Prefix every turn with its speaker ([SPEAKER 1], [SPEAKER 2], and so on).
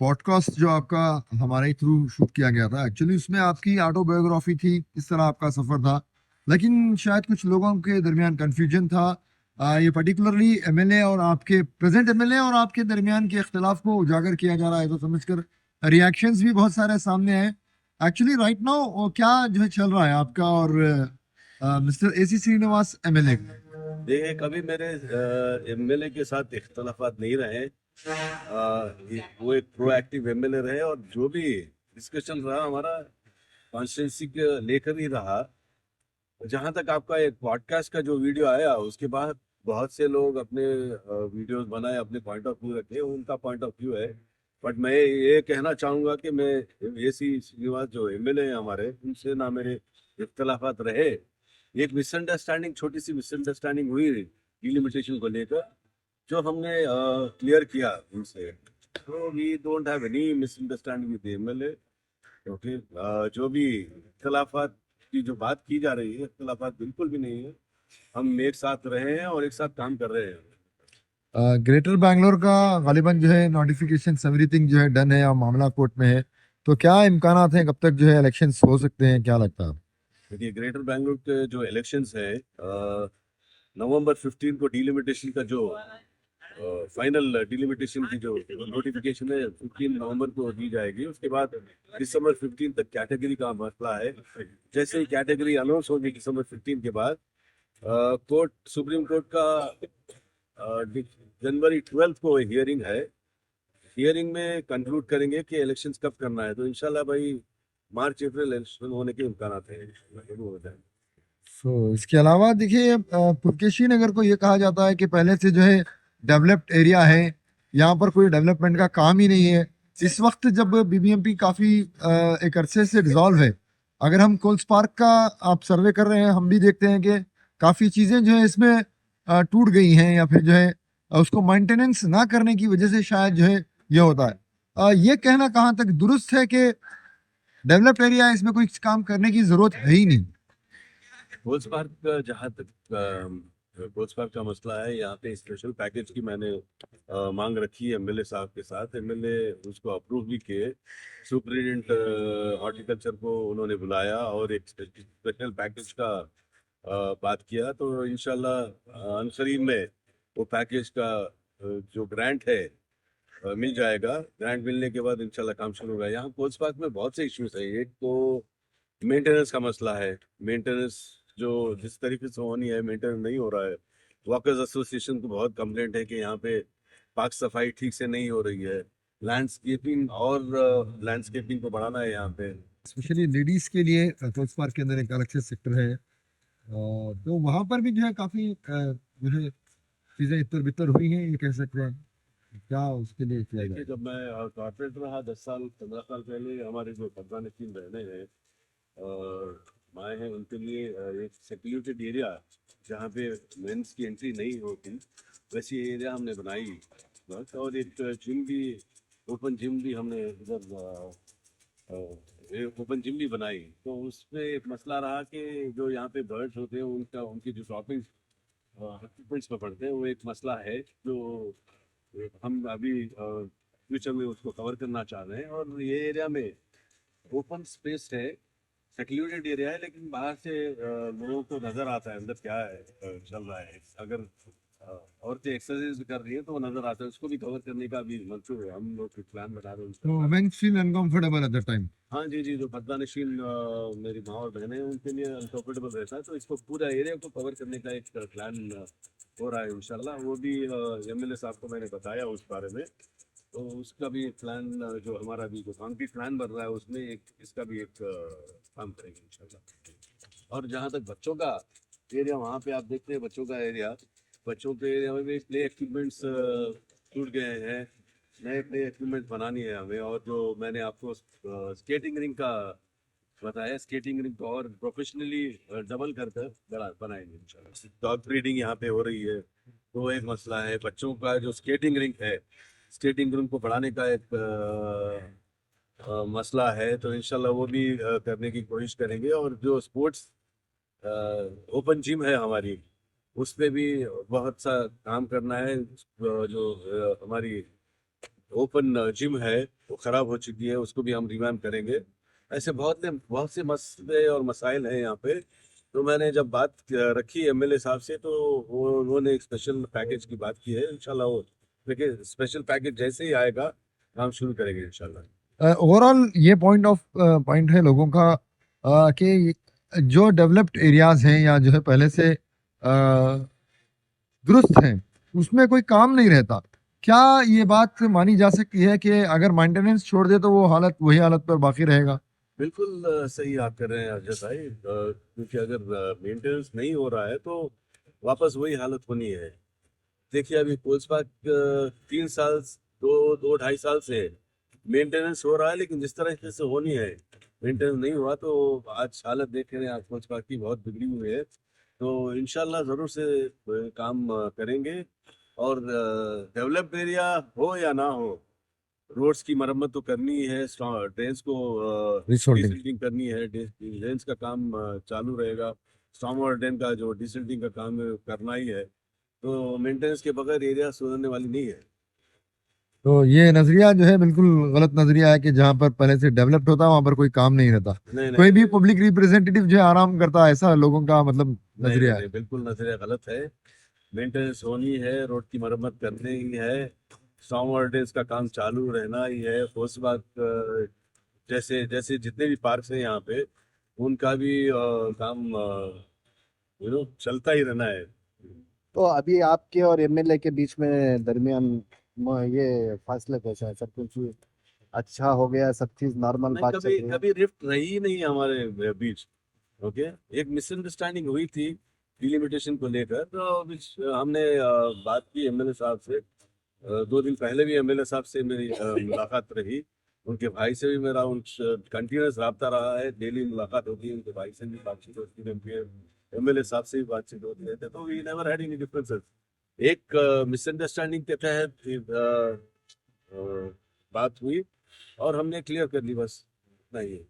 [SPEAKER 1] Podcast जो आपका हमारे थ्रू शूट किया गया था, एक्चुअली उसमें आपकी ऑटोबायोग्राफी थी, इस तरह आपका सफर था। लेकिन शायद कुछ लोगों के दरमियान कंफ्यूजन था। ये पर्टिकुलरली एमएलए और आपके प्रेजेंट एमएलए और आपके दरमियान के इख्तिलाफ को उजागर किया जा रहा है, तो समझकर रिएक्शंस भी बहुत सारे सामने आए। एक्चुअली राइट नाउ क्या जो है चल रहा है आपका और मिस्टर एसी श्रीनिवास एमएलए?
[SPEAKER 2] देखिए, कभी मेरे एमएलए के साथ इख्तलाफात नहीं रहे। वो एक प्रोएक्टिव एमएलए रहे और जो भी डिस्कशन रहा हमारा कॉन्स्टिट्यूंसी के लेकर ही रहा। जहां तक आपका एक पॉडकास्ट का जो वीडियो आया उसके बाद बहुत से लोग अपने वीडियोस बनाए, अपने पॉइंट ऑफ व्यू रखे, उनका पॉइंट ऑफ व्यू है। बट मैं ये कहना चाहूंगा कि मैं एसी श्रीनिवास जो एमएलए हैं हमारे, उनसे ना मेरे इख्तलाफात रहे। एक मिसअंडरस्टैंडिंग, छोटी सी मिसअंडरस्टैंडिंग हुई डिलिमिटेशन को लेकर, जो हमने क्लियर किया उनसे। तो we don't have any misunderstanding with MLA, क्योंकि जो भी इख्तलाफात की जो बात की जा रही है, इख्तलाफात बिल्कुल भी नहीं है। हम एक साथ रहे हैं और एक साथ काम कर रहे हैं।
[SPEAKER 1] ग्रेटर बैंगलोर का गालिबन जो है नोटिफिकेशन एवरीथिंग जो है डन है और मामला कोर्ट में है, तो क्या इम्कानात हैं, कब तक जो है इलेक्शंस हो सकते हैं, क्या लगता है?
[SPEAKER 2] देखिए, ग्रेटर बैंगलोर के जो इलेक्शंस है, नवंबर 15 को डिलिमिटेशन का जो फाइनल डिलिमिटेशन की जो नोटिफिकेशन है 15 नवंबर को दी जाएगी। उसके बाद दिसंबर 15 तक कैटेगरी का मसला है। जैसे ही कैटेगरी अनाउंस होगी दिसंबर 15 के बाद, कोर्ट, सुप्रीम कोर्ट का जनवरी 12 को हियरिंग है। हियरिंग में कंक्लूड करेंगे कि इलेक्शंस कब करना है। तो इंशाल्लाह भाई मार्च अप्रैल इलेक्शन होने के इम्कान हैं।
[SPEAKER 1] इसके अलावा देखिए, पुलकेशी नगर को ये कहा जाता है कि पहले से जो है डेवलप्ड एरिया है, यहाँ पर कोई डेवलपमेंट का काम ही नहीं है। इस वक्त जब बीबीएमपी काफी एक अरसे से डिसॉल्व है, अगर हम कोल्स पार्क का आप सर्वे कर रहे हैं, हम भी देखते हैं कि काफी चीजें जो है इसमें टूट गई हैं, या फिर जो है उसको मेंटेनेंस ना करने की वजह से शायद जो है ये होता है। ये कहना कहाँ तक दुरुस्त है कि डेवलप्ड एरिया है, इसमें कोई काम करने की जरूरत है ही नहीं?
[SPEAKER 2] कोल्स पार्क का जहाँ तक कोल्स पार्क का मसला है, यहाँ पे स्पेशल पैकेज की मैंने मांग रखी है एमएलए साहब के साथ। एमएलए उसको अप्रूव भी किए। सुप्रिटेंडेंट हॉर्टिकल्चर को उन्होंने बुलाया और एक स्पेशल पैकेज का बात किया। तो इंशाल्लाह अनकरीब में वो पैकेज का जो ग्रांट है मिल जाएगा। ग्रांट मिलने के बाद इंशाल्लाह काम शुरू होगा। यहाँ कोल्स पार्क में बहुत से इश्यूज है। एक तो मेंटेनेंस का मसला है। मेंटेनेंस जो जिस तरीके से होनी है, मेंटेनेंस नहीं हो रहा है। वॉकर्स एसोसिएशन को बहुत कंप्लेंट है कि यहाँ पे पाक सफाई ठीक से नहीं हो रही है। लैंडस्केपिंग को बढ़ाना है यहाँ पे।
[SPEAKER 1] स्पेशली लेडीज के लिए कोल्स पार्क के अंदर एक अलग से सेक्टर है, तो वहां पर भी जो है काफी जो है चीजें इतर बितर हुई हैं, ये कह सकते हैं। क्या उसके लिए किया
[SPEAKER 2] देखिए,
[SPEAKER 1] जाए?
[SPEAKER 2] जब मैं कॉर्पोरेट रहा 10 साल 15 साल पहले, हमारे जो प्रधान रहने हैं माए हैं, उनके लिए एक सेक्यूरिटेड एरिया जहाँ पे मेंस की एंट्री नहीं होती, वैसी एरिया हमने बनाई बस। और एक जिम भी, ओपन जिम भी हमने इधर ओपन जिम भी बनाई। तो उसमें एक मसला रहा कि जो यहाँ पे बर्ड्स होते हैं, उनकी जो क्रॉपिंग इक्विपमेंट्स पर पड़ते हैं, वो एक मसला है जो हम अभी फ्यूचर में उसको कवर करना चाह रहे हैं। और ये एरिया में ओपन स्पेस है, सेक्लूडेड एरिया है, लेकिन बाहर से लोगों को नजर आता है अंदर क्या है चल रहा है। अगर औरतें एक्सरसाइज भी कर रही है तो वो नजर आता है। उसको भी कवर करने का भी मंशूर है, हम लोग प्लान बना रहे हैं
[SPEAKER 1] तो
[SPEAKER 2] उसका।
[SPEAKER 1] Women feel uncomfortable at the time?
[SPEAKER 2] हाँ जी जी, जो बददानशील मेरी माँ और बहनें हैं, उनके लिए अनकम्फर्टेबल रहता है। तो इसको पूरा एरिया को कवर करने का एक प्लान हो रहा है इंशाल्लाह। वो भी एमएलए साहब को मैंने बताया उस बारे में। तो उसका भी प्लान, जो हमारा भी जो कॉन्क्रीट प्लान बन रहा है, उसमें एक इसका भी एक काम करेंगे इंशाल्लाह। और जहाँ तक बच्चों का एरिया, वहाँ पे आप देखते हैं बच्चों का एरिया, बच्चों के एरिया में भी प्ले एक्विपमेंट्स टूट गए हैं। नए प्ले इक्विपमेंट बनानी है हमें। और जो मैंने आपको स्केटिंग रिंग का बताया, स्केटिंग रिंग को और प्रोफेशनली डबल कर कर बनाएंगे इंशाल्लाह। डॉग ब्रीडिंग यहाँ पे हो रही है, तो एक मसला है। बच्चों का जो स्केटिंग रिंग है, स्केटिंग रिंग को बढ़ाने का एक मसला है। तो इंशाल्लाह वो भी करने की कोशिश करेंगे। और जो स्पोर्ट्स ओपन जिम है हमारी, उस पे भी बहुत सा काम करना है। जो हमारी ओपन जिम है वो खराब हो चुकी है उसको भी हम रिवैम्प करेंगे। ऐसे बहुत से मसले और मसाइल हैं यहाँ पे। तो मैंने जब बात रखी एमएलए साहब से तो उन्होंने एक स्पेशल पैकेज की बात की है। इंशाल्लाह वो देखिए स्पेशल पैकेज जैसे ही आएगा काम शुरू करेंगे इंशाल्लाह।
[SPEAKER 1] ओवरऑल ये पॉइंट है लोगों का कि जो डेवलप्ड एरियाज हैं या जो है पहले से दुरुस्त हैं उसमें कोई काम नहीं रहता। क्या ये बात मानी जा सकती है कि अगर मेंटेनेंस छोड़ दे तो वो हालत वही हालत पर बाकी रहेगा?
[SPEAKER 2] बिल्कुल सही आप कर रहे हैं अजय भाई। क्योंकि अगर मेंटेनेंस नहीं हो रहा है तो वापस वही हालत होनी है। देखिए अभी कोल्स पार्क 3 साल 2 2 2.5 साल से मेंटेनेंस हो रहा है, लेकिन जिस तरह से होनी है मेंटेनेंस नहीं हुआ तो आज हालत देख रहे हैं आप कोल्स पार्क की बहुत बिगड़ी हुई है। तो इंशाल्लाह जरूर से काम करेंगे। और डेवलप्ड एरिया हो या ना हो रोड्स की मरम्मत तो करनी ही है। ड्रेन्स को
[SPEAKER 1] रिसोल्टिंग।
[SPEAKER 2] डिसिल्टिंग करनी है। ड्रेन्स का काम चालू रहेगा। स्टॉर्म वाटर ड्रेन का जो डिसिल्टिंग का काम है करना ही है। तो मेंटेनेंस के बगैर एरिया सुधरने वाली नहीं है।
[SPEAKER 1] तो ये नजरिया जो है बिल्कुल गलत नजरिया है कि जहां पर पहले से डेवलप्ड होता है वहां पर कोई काम नहीं रहता,
[SPEAKER 2] नहीं
[SPEAKER 1] कोई
[SPEAKER 2] नहीं
[SPEAKER 1] भी पब्लिक रिप्रेजेंटेटिव जो है आराम करता है, ऐसा लोगों का मतलब
[SPEAKER 2] नहीं नहीं
[SPEAKER 1] नजरिया है।
[SPEAKER 2] नहीं बिल्कुल नजरिया गलत है। मेंटेनेंस होनी है, रोड की मरम्मत करनी ही है, स्टॉर्म वाटर ड्रेन्स का काम चालू रहना ही है। फोर्स बाग जैसे जैसे जितने भी पार्क्स हैं यहाँ पे उनका भी काम चलता ही रहना है।
[SPEAKER 3] तो अभी आपके और एमएलए के बीच में दरमियान ये फासले कैसा है? सब कुछ अच्छा हो गया, सब चीज नॉर्मल
[SPEAKER 2] नहीं
[SPEAKER 3] बात चल
[SPEAKER 2] कभी
[SPEAKER 3] रही है?
[SPEAKER 2] कभी रिफ्ट रही ही नहीं हमारे बीच। ओके एक मिसअंडरस्टैंडिंग हुई थी डिलिमिटेशन को लेकर, तो हमने बात की एमएलए साहब से। 2 दिन पहले भी एमएलए साहब से मेरी मुलाकात रही। उनके भाई से भी मेरा उन कंटिन्यूस रहा है, डेली मुलाकात होती है। उनके भाई से भी बातचीत होती है, एमएलए साहब से भी बातचीत होती रहती है। तो we never had any differences. एक मिसअंडरस्टैंडिंग के तहत बात हुई और हमने क्लियर कर ली, बस इतना ही है।